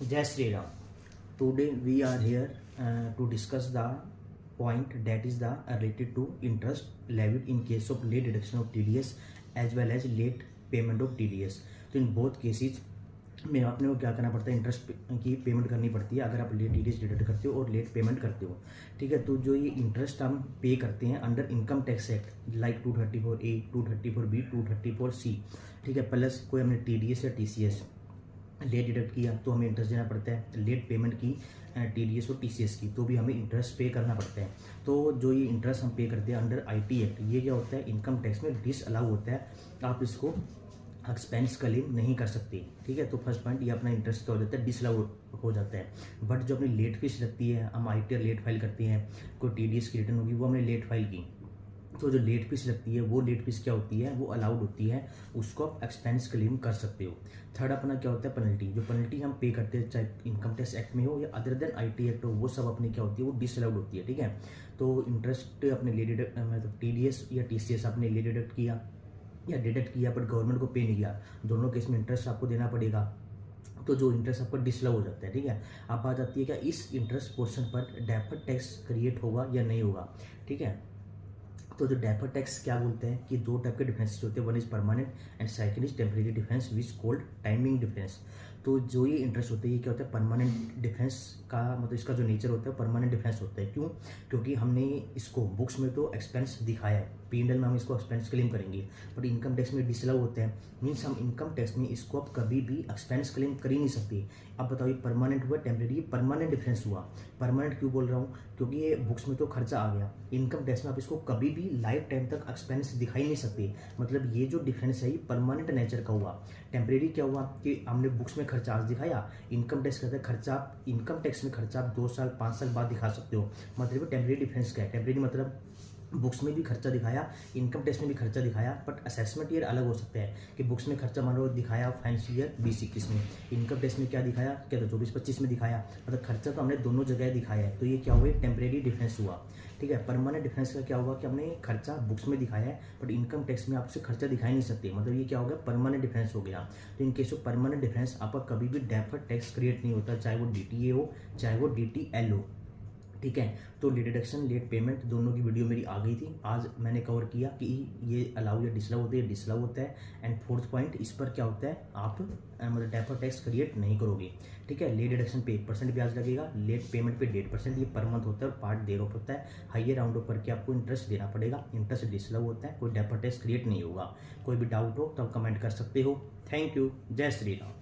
Jai Sri Ram. Today we are here to discuss the point that is the related to interest levied in case of late deduction of TDS as well as late payment of TDS. तो इन both cases में आपने को क्या करना पड़ता है, interest की payment करनी पड़ती है अगर आप लेट TDS डिडक्ट करते हो और लेट पेमेंट करते हो। ठीक है, तो जो ये इंटरेस्ट हम पे करते हैं under income tax act like 234A, 234B, 234C, ठीक है, प्लस कोई हमने TDS या TCS लेट डिडक्ट किया तो हमें इंटरेस्ट देना पड़ता है, लेट पेमेंट की TDS और TCS की तो भी हमें इंटरेस्ट पे करना पड़ता है। तो जो ये इंटरेस्ट हम पे करते हैं अंडर IT एक्ट, ये क्या होता है, इनकम टैक्स में डिस अलाउ होता है, आप इसको एक्सपेंस क्लेम नहीं कर सकते। ठीक है, तो फर्स्ट पॉइंट ये अपना इंटरेस्ट क्या हो जाता है, डिसअलाउ हो जाता है। बट जो अपनी लेट फीस लगती है, हम ITR लेट फाइल करते हैं, कोई TDS की रिटर्न होगी वो हमने लेट फाइल की, तो जो लेट फीस लगती है वो लेट फीस क्या होती है, वो अलाउड होती है, उसको आप एक्सपेंस क्लेम कर सकते हो। थर्ड अपना क्या होता है, पेनल्टी। जो पेनल्टी हम पे करते हैं चाहे इनकम टैक्स एक्ट में हो या अदर देन IT एक्ट हो, वो सब अपनी क्या होती है, वो डिसअलाउड होती है। ठीक है, तो इंटरेस्ट अपने लेट डिडक्ट मतलब TDS या TCS आपने लेट डिडक्ट किया या डिडक्ट किया बट गवर्नमेंट को पे नहीं किया, दोनों केस में इंटरेस्ट आपको देना पड़ेगा, तो जो इंटरेस्ट आपका डिसअलाउ हो जाता है। ठीक है, अब बात आती है क्या इस इंटरेस्ट पोर्शन पर डेफर्ड टैक्स क्रिएट होगा या नहीं होगा। ठीक है, तो जो डेफर्ड टैक्स क्या बोलते हैं कि दो टाइप के डिफरेंसेस होते हैं, one is permanent and second is temporary difference which called timing difference. तो जो ये इंटरेस्ट होता है ये क्या होता है, परमानेंट डिफरेंस का मतलब इसका जो नेचर होता है परमानेंट डिफरेंस होता है। क्यों? क्योंकि हमने इसको बुक्स में तो एक्सपेंस दिखाया है, P&L में हम इसको एक्सपेंस क्लेम करेंगे, बट इनकम टैक्स में डिसअलाउ होते हैं, मीन्स हम इनकम टैक्स में इसको आप कभी भी एक्सपेंस क्लेम कर ही नहीं सकते। अब बताओ ये परमानेंट हुआ टेम्परेरी, परमानेंट डिफरेंस हुआ। परमानेंट क्यों बोल रहा हूँ, क्योंकि ये बुक्स में तो खर्चा आ गया, इनकम टैक्स में आप इसको कभी भी लाइफ टाइम तक एक्सपेंस दिखा ही नहीं सकते। मतलब ये जो डिफरेंस है ये परमानेंट नेचर का हुआ। टेम्परेरी क्या हुआ कि हमने बुक्स में खर्चा आज दिखाया, इनकम टैक्स कहते हैं खर्चा आप इनकम टैक्स में खर्चा आप 2 साल 5 साल बाद दिखा सकते हो। मतलब टेम्परेरी डिफरेंस क्या है, टेम्परेरी मतलब बुक्स में भी खर्चा दिखाया, इनकम टैक्स में भी खर्चा दिखाया, बट असेसमेंट ईयर अलग हो सकता है कि बुक्स में खर्चा मान लो दिखाया फाइनेंशियल ईयर 20-21 में, इनकम टैक्स में क्या दिखाया, क्या तो 24-25 में दिखाया, मतलब खर्चा तो हमने दोनों जगह दिखाया है, तो ये क्या हुआ, टेम्परेरी डिफरेंस हुआ। ठीक है, परमानेंट डिफरेंस का क्या हुआ कि हमने खर्चा बुक्स में दिखाया है बट इनकम टैक्स में आपसे खर्चा दिखाई नहीं सकते, मतलब ये क्या हो गया, परमानेंट डिफरेंस हो गया। तो in case of permanent difference आपका कभी भी डेफर्ड टैक्स क्रिएट नहीं होता, चाहे वो DTA हो चाहे वो DTL हो। ठीक है, तो लेट डिडक्शन लेट पेमेंट दोनों की वीडियो मेरी आ गई थी, आज मैंने कवर किया कि ये अलाउ या डिसअलाउ होते हैं, डिसअलाउ होता है। एंड फोर्थ पॉइंट इस पर क्या होता है, आप मतलब डेफर्ड टैक्स क्रिएट नहीं करोगे। ठीक है, लेट डिडक्शन पे 1% ब्याज लगेगा, लेट पेमेंट पे 1.5%, ये पर मंथ होता है और पार्ट देर ऑफ होता है, हाइयर राउंड ऑफ करके आपको इंटरेस्ट देना पड़ेगा, इंटरेस्ट डिसअलाउ होता है, कोई डेफर्ड टैक्स क्रिएट नहीं होगा। कोई भी डाउट हो तो आप कमेंट कर सकते हो। थैंक यू, जय श्री राम।